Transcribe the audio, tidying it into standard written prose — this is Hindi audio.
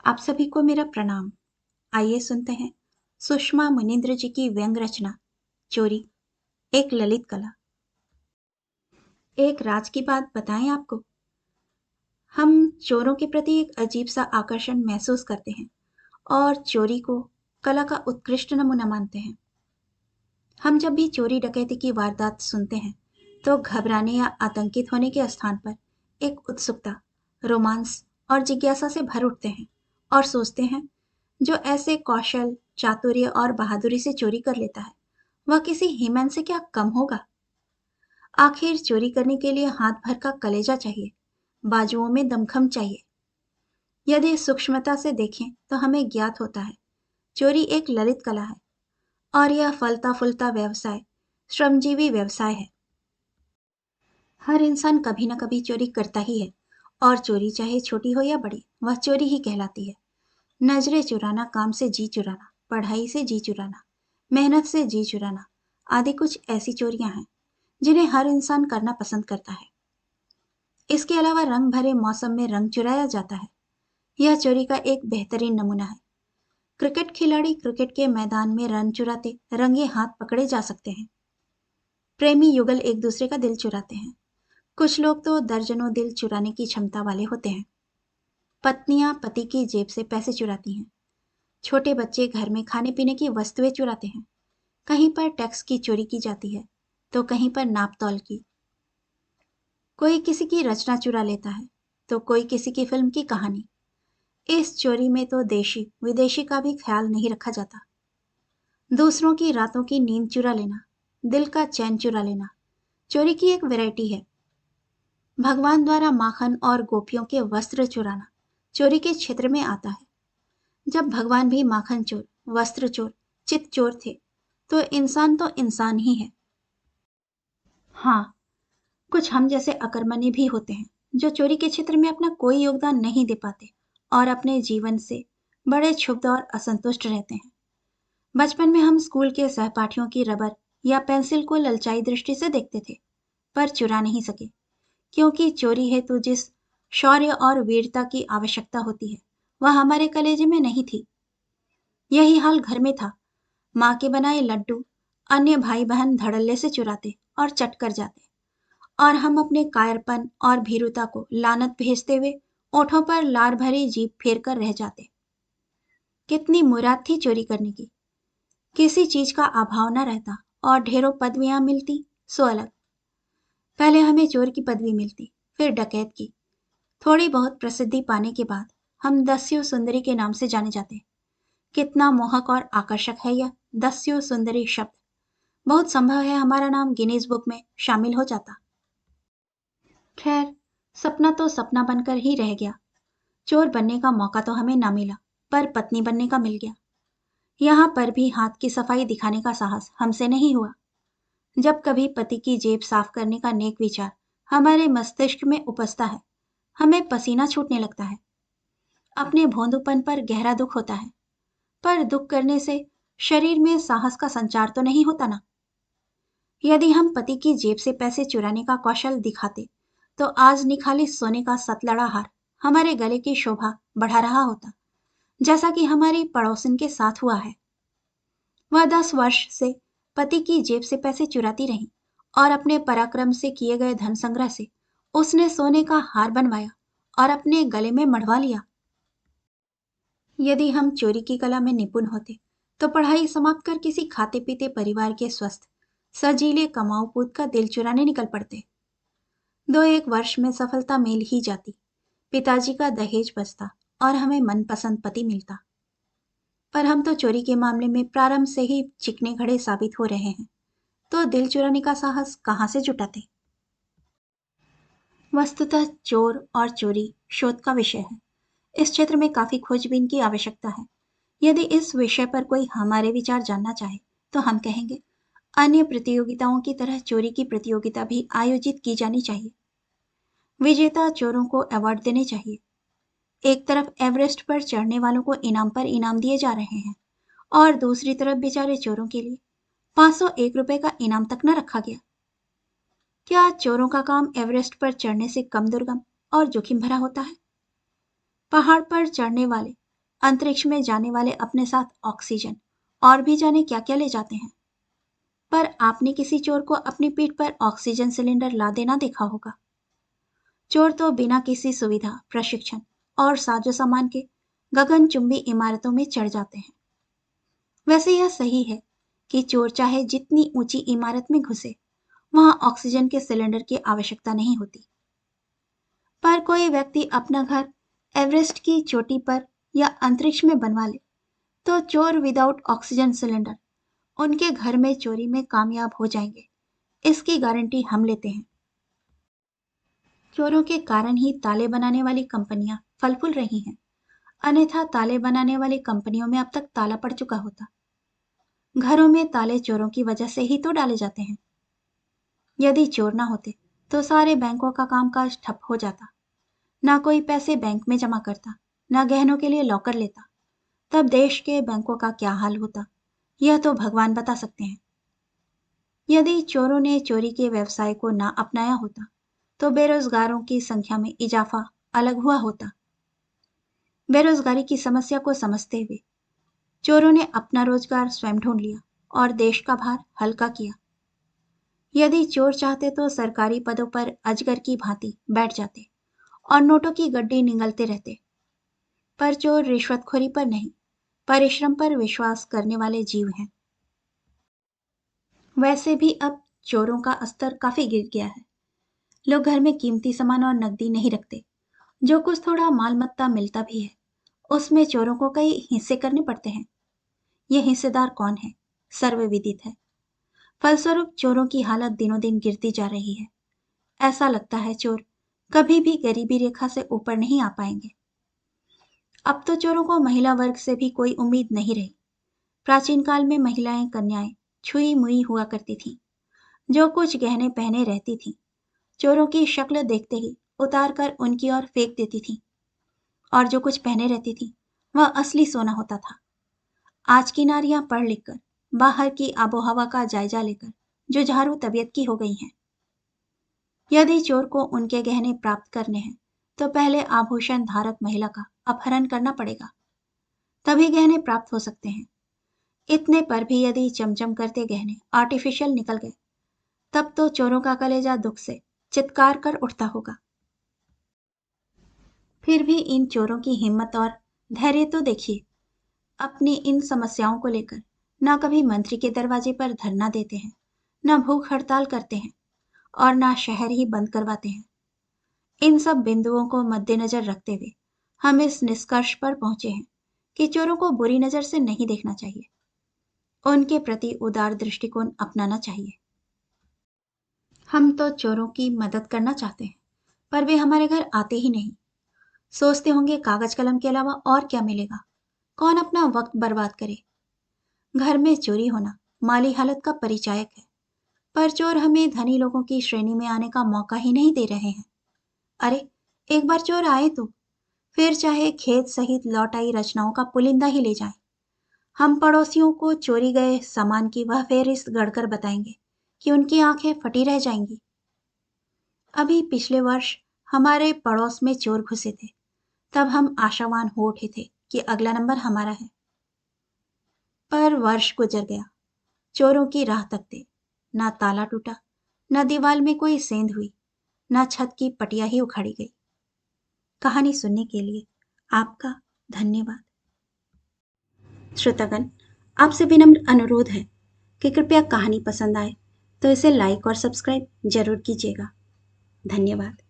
आप सभी को मेरा प्रणाम। आइए सुनते हैं सुषमा मुनिंद्र जी की व्यंग रचना चोरी, एक ललित कला। एक राज की बात बताएं आपको। हम चोरों के प्रति एक अजीब सा आकर्षण महसूस करते हैं और चोरी को कला का उत्कृष्ट नमूना मानते हैं। हम जब भी चोरी डकैती की वारदात सुनते हैं तो घबराने या आतंकित होने के स्थान पर एक उत्सुकता, रोमांस और जिज्ञासा से भर उठते हैं और सोचते हैं, जो ऐसे कौशल, चातुर्य और बहादुरी से चोरी कर लेता है, वह किसी हीमैन से क्या कम होगा। आखिर चोरी करने के लिए हाथ भर का कलेजा चाहिए, बाजुओं में दमखम चाहिए। यदि सूक्ष्मता से देखें तो हमें ज्ञात होता है, चोरी एक ललित कला है और यह फलता फूलता व्यवसाय, श्रमजीवी व्यवसाय है। हर इंसान कभी न कभी चोरी करता ही है और चोरी चाहे छोटी हो या बड़ी, वह चोरी ही कहलाती है। नजरें चुराना, काम से जी चुराना, पढ़ाई से जी चुराना, मेहनत से जी चुराना आदि कुछ ऐसी चोरियां हैं जिन्हें हर इंसान करना पसंद करता है। इसके अलावा रंग भरे मौसम में रंग चुराया जाता है। यह चोरी का एक बेहतरीन नमूना है। क्रिकेट खिलाड़ी क्रिकेट के मैदान में रन चुराते रंगे हाथ पकड़े जा सकते हैं। प्रेमी युगल एक दूसरे का दिल चुराते हैं। कुछ लोग तो दर्जनों दिल चुराने की क्षमता वाले होते हैं। पत्नियां पति की जेब से पैसे चुराती हैं। छोटे बच्चे घर में खाने पीने की वस्तुएं चुराते हैं। कहीं पर टैक्स की चोरी की जाती है तो कहीं पर नाप तौल की। कोई किसी की रचना चुरा लेता है तो कोई किसी की फिल्म की कहानी। इस चोरी में तो देशी विदेशी का भी ख्याल नहीं रखा जाता। दूसरों की रातों की नींद चुरा लेना, दिल का चैन चुरा लेना चोरी की एक वैरायटी है। भगवान द्वारा माखन और गोपियों के वस्त्र चुराना चोरी के क्षेत्र में आता है। जब भगवान भी माखन चोर, वस्त्र चोर, चित चोर थे तो इंसान ही है। हाँ, कुछ हम जैसे अकर्मण्य भी होते हैं जो चोरी के क्षेत्र में अपना कोई योगदान नहीं दे पाते और अपने जीवन से बड़े क्षुब्ध और असंतुष्ट रहते हैं। बचपन में हम स्कूल के सहपाठियों की रबर या पेंसिल को ललचाई दृष्टि से देखते थे, पर चुरा नहीं सके, क्योंकि चोरी हेतु जिस शौर्य और वीरता की आवश्यकता होती है वह हमारे कलेजे में नहीं थी। यही हाल घर में था। माँ के बनाए लड्डू अन्य भाई बहन धड़ल्ले से चुराते और चट कर जाते और हम अपने कायरपन और भीरुता को लानत भेजते हुए ओठों पर लार भरी जीभ फेर कर रह जाते। कितनी मुराद थी चोरी करने की। किसी चीज का अभाव न रहता और ढेरों पदवियां मिलती सो अलग। पहले हमें चोर की पदवी मिलती, फिर डकैत की। थोड़ी बहुत प्रसिद्धि पाने के बाद हम दस्यु सुंदरी के नाम से जाने जाते। कितना मोहक और आकर्षक है यह दस्यु सुंदरी शब्द। बहुत संभव है हमारा नाम गिनीज बुक में शामिल हो जाता। खैर, सपना तो सपना बनकर ही रह गया। चोर बनने का मौका तो हमें ना मिला, पर पत्नी बनने का मिल गया। यहाँ पर भी हाथ की सफाई दिखाने का साहस हमसे नहीं हुआ। जब कभी पति की जेब साफ करने का नेक विचार हमारे मस्तिष्क में उपजता है, हमें पसीना छूटने लगता है। अपने भोंदूपन पर गहरा दुख होता है, पर दुख करने से शरीर में साहस का संचार तो नहीं होता ना। यदि हम पति की जेब से पैसे चुराने का कौशल दिखाते तो आज निखाली सोने का सतलड़ा हार हमारे गले की शोभा बढ़ा रहा होता, जैसा कि हमारी पड़ोसन के साथ हुआ है। वह 10 वर्ष से पति की जेब से पैसे चुराती रही और अपने पराक्रम से किए गए धन संग्रह से उसने सोने का हार बनवाया और अपने गले में मढ़वा लिया। यदि हम चोरी की कला में निपुण होते तो पढ़ाई समाप्त कर किसी खाते पीते परिवार के स्वस्थ सजीले कमाऊ पूत का दिल चुराने निकल पड़ते। 2 एक वर्ष में सफलता मिल ही जाती। पिताजी का दहेज बचता और हमें मनपसंद पति मिलता। पर हम तो चोरी के मामले में प्रारंभ से ही चिकने घड़े साबित हो रहे हैं, तो दिल चुराने का साहस कहाँ से जुटाते। वस्तुतः चोर और चोरी शोध का विषय है। इस क्षेत्र में काफी खोजबीन की आवश्यकता है। यदि इस विषय पर कोई हमारे विचार जानना चाहे तो हम कहेंगे, अन्य प्रतियोगिताओं की तरह चोरी की प्रतियोगिता भी आयोजित की जानी चाहिए। विजेता चोरों को अवार्ड देने चाहिए। एक तरफ एवरेस्ट पर चढ़ने वालों को इनाम पर इनाम दिए जा रहे हैं और दूसरी तरफ बेचारे चोरों के लिए 501 रुपए का इनाम तक न रखा गया। क्या चोरों का काम एवरेस्ट पर चढ़ने से कम दुर्गम और जोखिम भरा होता है? पहाड़ पर चढ़ने वाले अंतरिक्ष में जाने वाले अपने साथ ऑक्सीजन और भी जाने क्या क्या ले जाते हैं। पर आपने किसी चोर को अपनी पीठ पर ऑक्सीजन सिलेंडर लादे ना देखा होगा। चोर तो बिना किसी सुविधा, प्रशिक्षण और साजो सामान के गगनचुंबी इमारतों में चढ़ जाते हैं। वैसे यह सही है कि चोर चाहे जितनी ऊंची इमारत में घुसे, वहां ऑक्सीजन के सिलेंडर की आवश्यकता नहीं होती। पर कोई व्यक्ति अपना घर एवरेस्ट की चोटी पर या अंतरिक्ष में बनवा ले, तो चोर विदाउट ऑक्सीजन सिलेंडर उनके घर में चोरी में कामयाब हो जाएंगे, इसकी गारंटी हम लेते हैं। चोरों के कारण ही ताले बनाने वाली कंपनियां फल फूल रही हैं, अन्यथा ताले बनाने वाली कंपनियों में अब तक ताला पड़ चुका होता। घरों में ताले चोरों की वजह से ही तो डाले जाते हैं। यदि चोर ना होते तो सारे बैंकों का कामकाज ठप हो जाता। ना कोई पैसे बैंक में जमा करता, ना गहनों के लिए लॉकर लेता। तब देश के बैंकों का क्या हाल होता, यह तो भगवान बता सकते हैं। यदि चोरों ने चोरी के व्यवसाय को ना अपनाया होता, तो बेरोजगारों की संख्या में इजाफा अलग हुआ होता। बेरोजगारी की समस्या को समझते हुए चोरों ने अपना रोजगार स्वयं ढूंढ लिया और देश का भार हल्का किया। यदि चोर चाहते तो सरकारी पदों पर अजगर की भांति बैठ जाते और नोटों की गड्डी निगलते रहते। पर चोर रिश्वतखोरी पर नहीं, परिश्रम पर विश्वास करने वाले जीव हैं। वैसे भी अब चोरों का स्तर काफी गिर गया है। लोग घर में कीमती सामान और नकदी नहीं रखते। जो कुछ थोड़ा माल मत्ता मिलता भी है, उसमें चोरों को कई हिस्से करने पड़ते हैं। ये हिस्सेदार कौन है, सर्वविदित है। फलस्वरूप चोरों की हालत दिनों दिन गिरती जा रही है। ऐसा लगता है चोर कभी भी गरीबी रेखा से ऊपर नहीं आ पाएंगे। अब तो चोरों को महिला वर्ग से भी कोई उम्मीद नहीं रही। प्राचीन काल में महिलाएं, कन्याएं छुई मुई हुआ करती थीं। जो कुछ गहने पहने रहती थीं, चोरों की शक्ल देखते ही उतार कर उनकी ओर फेंक देती थीं। और जो कुछ पहने रहती थीं, वह असली सोना होता था। आज की नारियां पढ़ लिख कर, बाहर की आबोहवा का जायजा लेकर जुझारू तबीयत की हो गई हैं। यदि चोर को उनके गहने प्राप्त करने हैं, तो पहले आभूषण धारक महिला का अपहरण करना पड़ेगा, तभी गहने प्राप्त हो सकते हैं। इतने पर भी यदि चमचम करते गहने आर्टिफिशियल निकल गए, तब तो चोरों का कलेजा दुख से चित्कार कर उठता होगा। फिर भी इन चोरों की हिम्मत और धैर्य तो देखिए। अपनी इन समस्याओं को लेकर ना कभी मंत्री के दरवाजे पर धरना देते हैं, ना भूख हड़ताल करते हैं और ना शहर ही बंद करवाते हैं। इन सब बिंदुओं को मद्देनजर रखते हुए हम इस निष्कर्ष पर पहुंचे हैं कि चोरों को बुरी नजर से नहीं देखना चाहिए। उनके प्रति उदार दृष्टिकोण अपनाना चाहिए। हम तो चोरों की मदद करना चाहते हैं, पर वे हमारे घर आते ही नहीं। सोचते होंगे कागज कलम के अलावा और क्या मिलेगा, कौन अपना वक्त बर्बाद करे। घर में चोरी होना माली हालत का परिचायक है, पर चोर हमें धनी लोगों की श्रेणी में आने का मौका ही नहीं दे रहे हैं। अरे, एक बार चोर आए तो फिर चाहे खेत सहित लौट आई रचनाओं का पुलिंदा ही ले जाएं। हम पड़ोसियों को चोरी गए सामान की वह फेहरिस्त गढ़कर बताएंगे कि उनकी आंखें फटी रह जाएंगी। अभी पिछले वर्ष हमारे पड़ोस में चोर घुसे थे, तब हम आशावान हो उठे थे कि अगला नंबर हमारा है। पर वर्ष गुजर गया, चोरों की राह तकते ना ताला टूटा, ना दीवार में कोई सेंध हुई, ना छत की पटिया ही उखाड़ी गई। कहानी सुनने के लिए आपका धन्यवाद। श्रोतागण, आपसे विनम्र अनुरोध है कि कृपया कहानी पसंद आए तो इसे लाइक और सब्सक्राइब जरूर कीजिएगा। धन्यवाद।